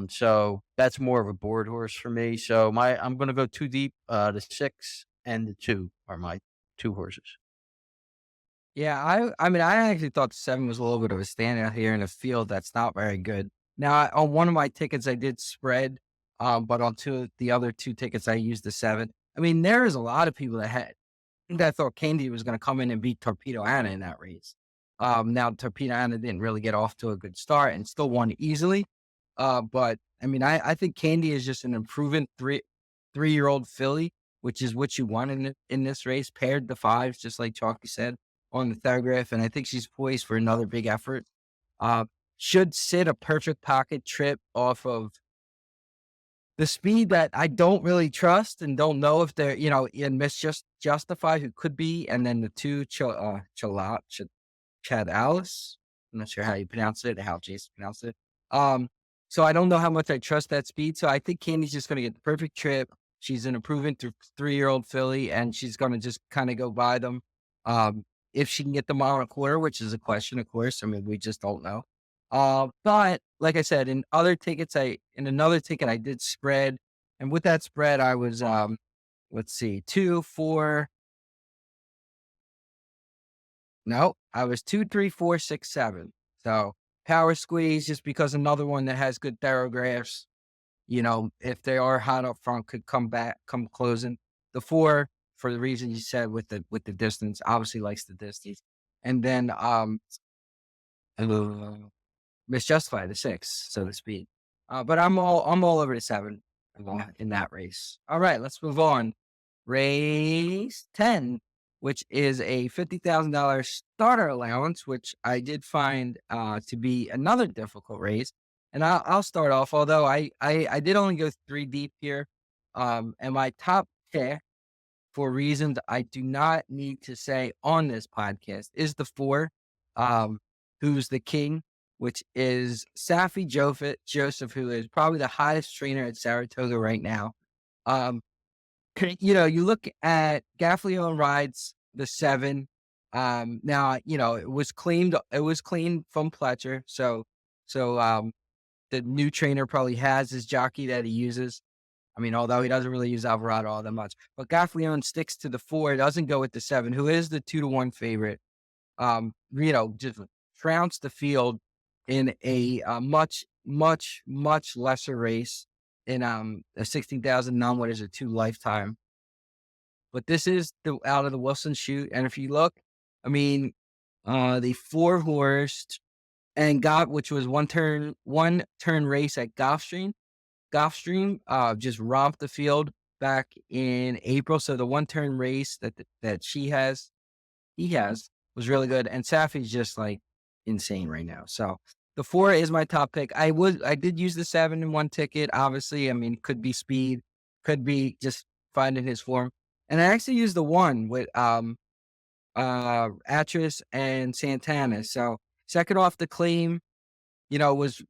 So that's more of a board horse for me. So I'm going to go too deep. The 6 and the 2 are my 2 horses. yeah, I mean, I actually thought the 7 was a little bit of a standout here in a field that's not very good. Now, on one of my tickets, I did spread, but on the other 2 tickets, I used the 7. I mean, there is a lot of people that thought Candy was going to come in and beat Torpedo Anna in that race. Now Torpedo Anna didn't really get off to a good start and still won easily. But I mean, I think Candy is just an improving three-year-old filly, which is what you want in this race. Paired the 5s, just like Chalky said on the thorograph, and I think she's poised for another big effort. Should sit a perfect pocket trip off of the speed that I don't really trust and don't know if they're, in Justify, who could be, and then the 2 Chad Alice. I'm not sure how you pronounce it, how Jason pronounced it. So I don't know how much I trust that speed. So I think Candy's just going to get the perfect trip. She's an improving 3-year-old filly, and she's going to just kind of go by them. If she can get the mile and a quarter, which is a question, of course. I mean, we just don't know. But like I said, in another ticket, I did spread. And with that spread, I was, let's see, 2, 4. No, I was 2, 3, 4, 6, 7. So power squeeze, just because another one that has good thoroughgraphs, if they are hot up front, could come closing. The 4, for the reason you said with the distance, obviously likes the distance. And then Misjustify the 6, so to speak. But I'm all over the 7 in that race. All right, let's move on. Race 10, which is a $50,000 starter allowance, which I did find to be another difficult race. And I'll start off, although I did only go 3 deep here. And my top pick, for reasons I do not need to say on this podcast, is the 4, who's the king, which is Safi Joseph, who is probably the hottest trainer at Saratoga right now. You look at Gaffalione rides the 7. Now, it was cleaned. It was cleaned from Pletcher. So the new trainer probably has his jockey that he uses. I mean, although he doesn't really use Alvarado all that much, but Gaffalione sticks to the 4, doesn't go with the 7, who is the 2-1 favorite. Just trounced the field in a much, much, much lesser race in a 16,000 what is it, 2 lifetime. But this is out of the Wilson chute, and if you look, I mean, the 4-horse and which was one turn race at Gulfstream, just romped the field back in April. So the 1-turn race that he has was really good, and Safi's just like insane right now. So the 4 is my top pick. I did use the 7 in one ticket. Obviously, I mean, could be speed, could be just finding his form, and I actually used the 1 with Atris and Santana. So second off the claim, was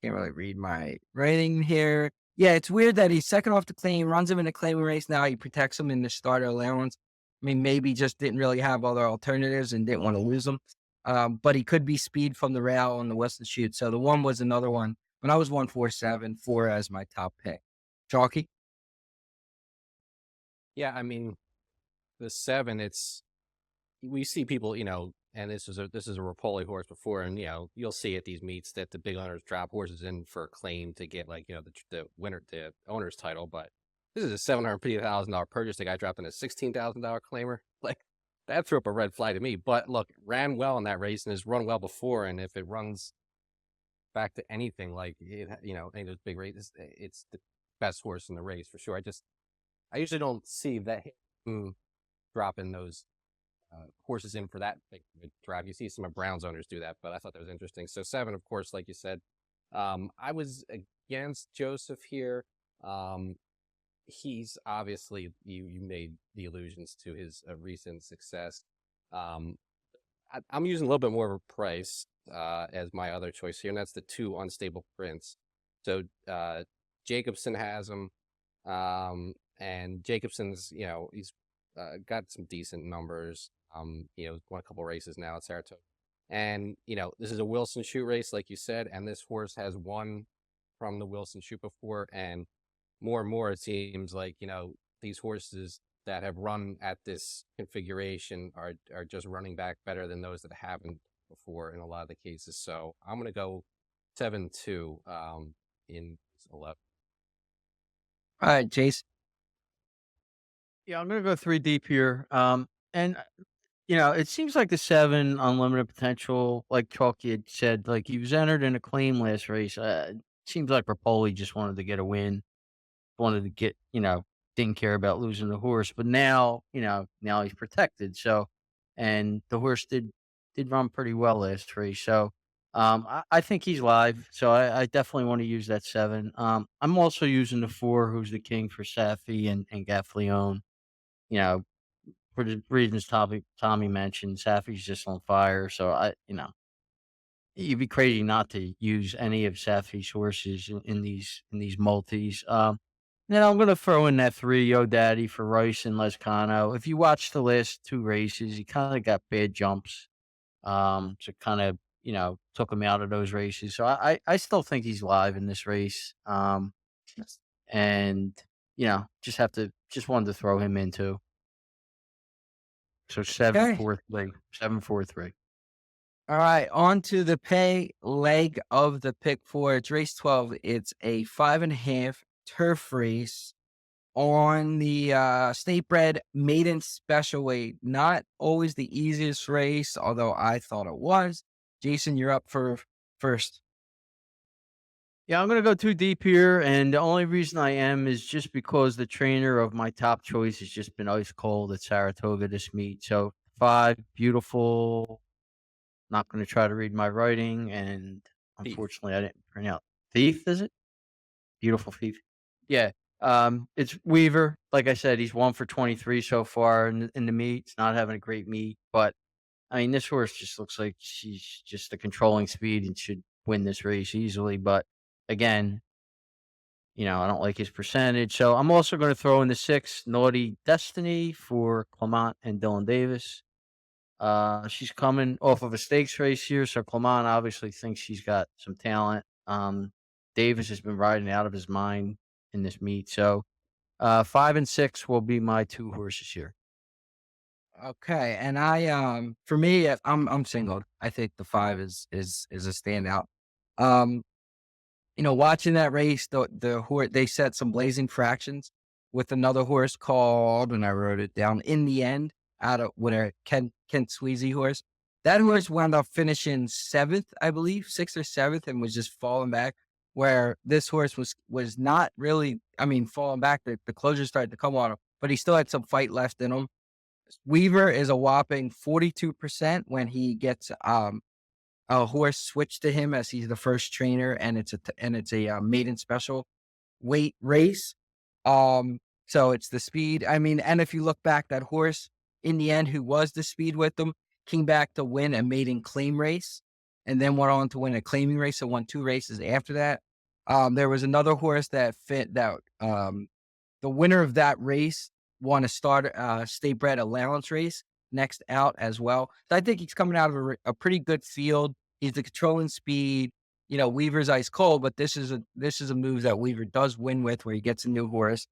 can't really read my writing here. Yeah, it's weird that he's second off the claim, runs him in a claiming race. Now he protects him in the starter allowance. I mean, maybe just didn't really have other alternatives and didn't want to lose them. But he could be speed from the rail on the Western shoot. So the 1 was another one. But I was 147, 4 as my top pick. Chalky? Yeah, I mean, the 7, we see people, and this is a Rapoli horse before, and you'll see at these meets that the big owners drop horses in for a claim to get the winner, the owner's title. But this is a $750,000 purchase. The guy dropped in a $16,000 claimer. Like, that threw up a red flag to me. But look, ran well in that race and has run well before. And if it runs back to anything like any of those big races, it's the best horse in the race for sure. I usually don't see that dropping those horses in for that big drive. You see some of Brown's owners do that, but I thought that was interesting. So 7, of course, like you said, I was against Joseph here. He's obviously, you made the allusions to his recent success. I'm using a little bit more of a price as my other choice here, and that's the 2 Unstable Prince. So Jacobson has him, and Jacobson's, he's got some decent numbers. Won a couple races now at Saratoga. And, this is a Wilson shoot race, like you said, and this horse has won from the Wilson shoot before. And more, it seems like, these horses that have run at this configuration are just running back better than those that haven't before in a lot of the cases. So I'm going to go 7-2 in 11. All right, Jason. Yeah, I'm gonna go 3 deep here. And it seems like the 7 unlimited potential, like Chalky had said, like he was entered in a claim last race. It seems like Rapoli just wanted to get a win, wanted to get, didn't care about losing the horse. But now, now he's protected. So, and the horse did run pretty well last race. So, I think he's live. So I definitely want to use that 7. I'm also using the 4, who's the king for Safi and Gaffalione. For the reasons Tommy mentioned, Safi's just on fire. So you'd be crazy not to use any of Safi's horses in these multis. Then I'm gonna throw in that 3 Yo Daddy for Rice and Lescano. If you watch the last 2 races, he kind of got bad jumps. So kind of took him out of those races. So I still think he's live in this race. And just wanted to throw him into. So 7-4-3. 7-4-3. All right, on to the pay leg of the pick 4. It's race 12. It's a 5.5 turf race on the state bred maiden special weight. Not always the easiest race, although I thought it was. Jason, you're up for first. Yeah, I'm gonna go 2 deep here, and the only reason I am is just because the trainer of my top choice has just been ice cold at Saratoga this meet. So 5, beautiful. Not gonna try to read my writing, and unfortunately, I didn't print out Thief. Is it beautiful Thief? Yeah. It's Weaver. Like I said, he's 1 for 23 so far in the meet. He's not having a great meet, but I mean, this horse just looks like she's just the controlling speed and should win this race easily. But again, I don't like his percentage. So I'm also going to throw in the 6, Naughty Destiny for Clement and Dylan Davis. She's coming off of a stakes race here, so Clement obviously thinks she's got some talent. Davis has been riding out of his mind in this meet. So 5 and 6 will be my 2 horses here. Okay, and for me, I'm single. I think the 5 is a standout. Um, watching that race, the horse, they set some blazing fractions with another horse called, and I wrote it down, In the End, out of with a Kent Sweezy horse. That horse wound up finishing 7th, I believe, 6th or 7th, and was just falling back. Where this horse was not really, falling back. The closure started to come on him, but he still had some fight left in him. Weaver is a whopping 42% when he gets a horse switched to him as he's the first trainer, and it's a maiden special weight race. So it's the speed. And if you look back, that horse in the end, who was the speed with them, came back to win a maiden claim race, and then went on to win a claiming race. So won 2 races after that. There was another horse that fit that. The winner of that race won a state bred allowance race next out as well. So I think he's coming out of a pretty good field. He's the controlling speed. Weaver's ice cold, but this is a move that Weaver does win with, where he gets a new horse.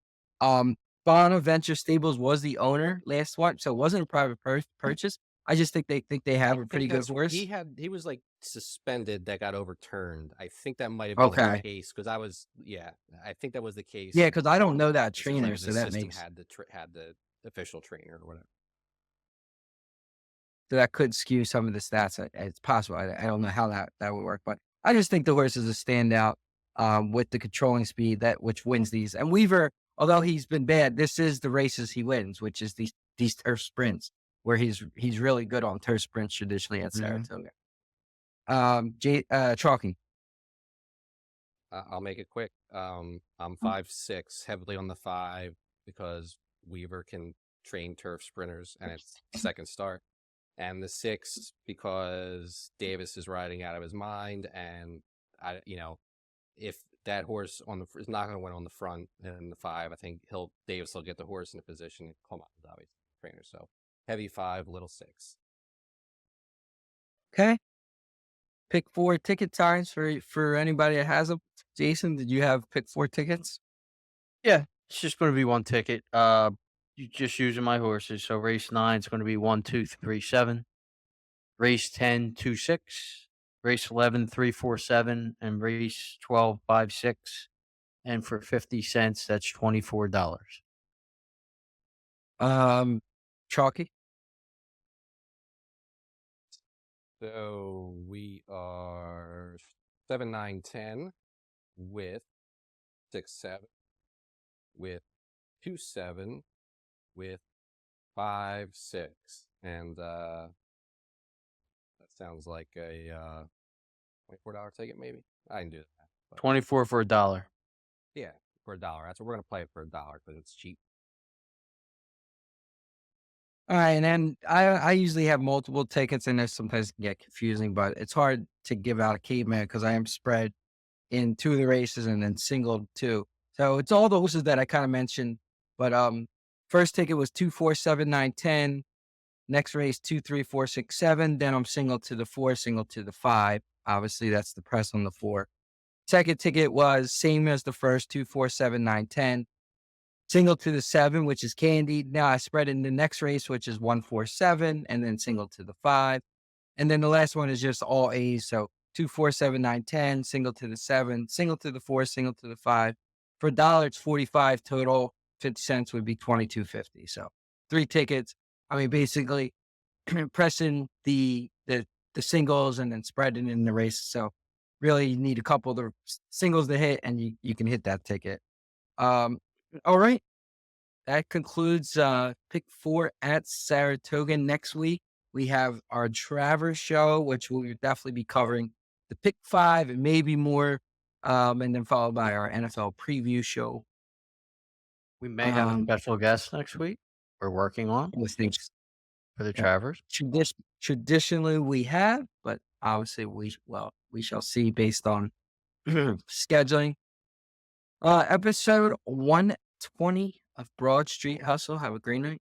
Bonaventure Stables was the owner last one, so it wasn't a private purchase. I just think they have a pretty good horse. He was like suspended that got overturned. I think that might have been the case because I think that was the case. Yeah, because I don't know that It trainer, like so the that system makes had the official trainer or whatever. so that could skew some of the stats. It's possible. I don't know how that would work, but I just think the horse is a standout with the controlling speed which wins these. And Weaver, although he's been bad, this is the races he wins, which is these turf sprints, where he's really good on turf sprints traditionally at Saratoga. Chalky. I'll make it quick. I'm 5'6", heavily on the 5 because Weaver can train turf sprinters, and it's second start. And the 6 because Davis is riding out of his mind, and if that horse is not going to win on the front and the 5, I think Davis will get the horse in a position. And Clement is obviously the trainer, so heavy 5, little 6. Okay. Pick 4 ticket times for anybody that has them. Jason, did you have pick 4 tickets? Yeah, it's just going to be 1 ticket. You just using my horses. So race 9 is going to be 1, 2, 3, 7. Race 10, 2, 6. Race 11, 3, 4, 7. And race 12, 5, 6. And for 50 cents, that's $24. Chalky. So we are 7, 9, 10 with 6, 7, with 2, 7, with 5, 6, and that sounds like a $24 ticket, maybe. I can do that. But 24 for $1. yeah, for $1. That's what we're gonna play it for $1 because it's cheap. All right, and then I usually have multiple tickets, and this sometimes can get confusing, but it's hard to give out a caveman because I am spread in 2 of the races and then singled 2. So it's all the horses that I kind of mentioned. But first ticket was 2, 4, 7, 9, 10. Next race 2, 3, 4, 6, 7. Then I'm single to the 4, single to the 5. Obviously, that's the press on the 4. Second ticket was same as the first, 2, 4, 7, 9, 10. Single to the 7, which is candied. Now I spread in the next race, which is 1, 4, 7, and then single to the 5. And then the last one is just all A's. So 2, 4, 7, 9, 10, single to the 7, single to the 4, single to the 5. For $1, it's 45 total. 50 cents would be $22.50. So 3 tickets. Basically pressing the singles and then spreading in the race. So really you need a couple of the singles to hit, and you can hit that ticket. All right. That concludes pick 4 at Saratoga. Next week, we have our Travers show, which we'll definitely be covering the pick 5 and maybe more, and then followed by our NFL preview show. We may have a special guest next week we're working on With things for the Travers. Traditionally, we have, but obviously we shall see based on scheduling. Episode 120 of Broad Street Hustle. Have a great night.